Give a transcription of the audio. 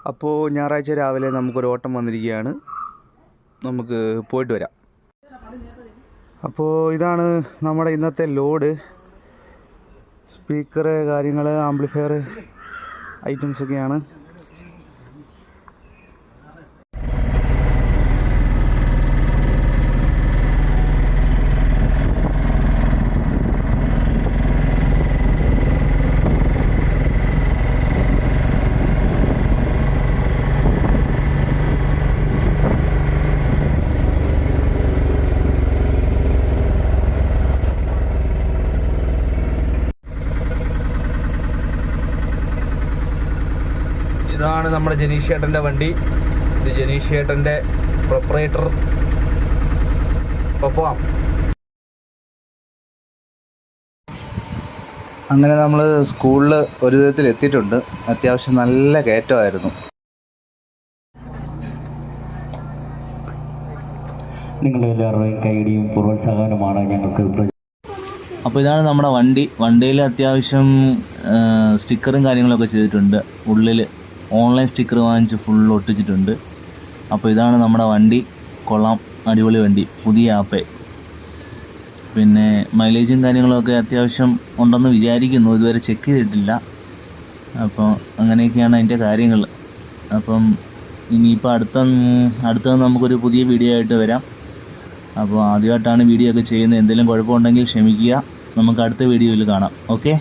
അപ്പോൾ ഞായറാഴ്ച രാവിലെ നമുക്കൊരു ഓട്ടം വന്നിരിക്കുകയാണ്. നമുക്ക് പോയിട്ട് വരാം. അപ്പോൾ ഇതാണ് നമ്മുടെ ഇന്നത്തെ ലോഡ്. സ്പീക്കർ, കാര്യങ്ങൾ, ആംപ്ലിഫയർ ഐറ്റംസൊക്കെയാണ്. ഇതാണ് നമ്മുടെ ജനീഷ് ചേട്ടൻ്റെ വണ്ടി. ഇത് ജനീഷ് ചേട്ടൻ്റെ പ്രൊപ്പറേറ്റർ. പോവാം. അങ്ങനെ നമ്മൾ സ്കൂളിൽ ഒരു വിധത്തിൽ എത്തിയിട്ടുണ്ട്. അത്യാവശ്യം നല്ല കയറ്റമായിരുന്നു. നിങ്ങളുടെ എല്ലാവരുടെയും കൈയടിയും പ്രോത്സാഹനമാണ് ഞങ്ങൾക്ക്. അപ്പോൾ ഇതാണ് നമ്മുടെ വണ്ടി. വണ്ടിയിൽ അത്യാവശ്യം സ്റ്റിക്കറും കാര്യങ്ങളൊക്കെ ചെയ്തിട്ടുണ്ട്. ഉള്ളിൽ ഓൺലൈൻ സ്റ്റിക്കർ വാങ്ങിച്ച് ഫുൾ ഒട്ടിച്ചിട്ടുണ്ട്. അപ്പോൾ ഇതാണ് നമ്മുടെ വണ്ടി. കൊള്ളാം, അടിപൊളി വണ്ടി, പുതിയ ആപ്പേ. പിന്നെ മൈലേജും കാര്യങ്ങളൊക്കെ അത്യാവശ്യം ഉണ്ടെന്ന് വിചാരിക്കുന്നു. ഇതുവരെ ചെക്ക് ചെയ്തിട്ടില്ല. അപ്പോൾ അങ്ങനെയൊക്കെയാണ് അതിൻ്റെ കാര്യങ്ങൾ. അപ്പം ഇനിയിപ്പോൾ അടുത്ത നമുക്കൊരു പുതിയ വീഡിയോ ആയിട്ട് വരാം. അപ്പോൾ ആദ്യമായിട്ടാണ് വീഡിയോ ഒക്കെ ചെയ്യുന്നത്. എന്തെങ്കിലും കുഴപ്പമുണ്ടെങ്കിൽ ക്ഷമിക്കുക. നമുക്ക് അടുത്ത വീഡിയോയിൽ കാണാം. ഓക്കെ.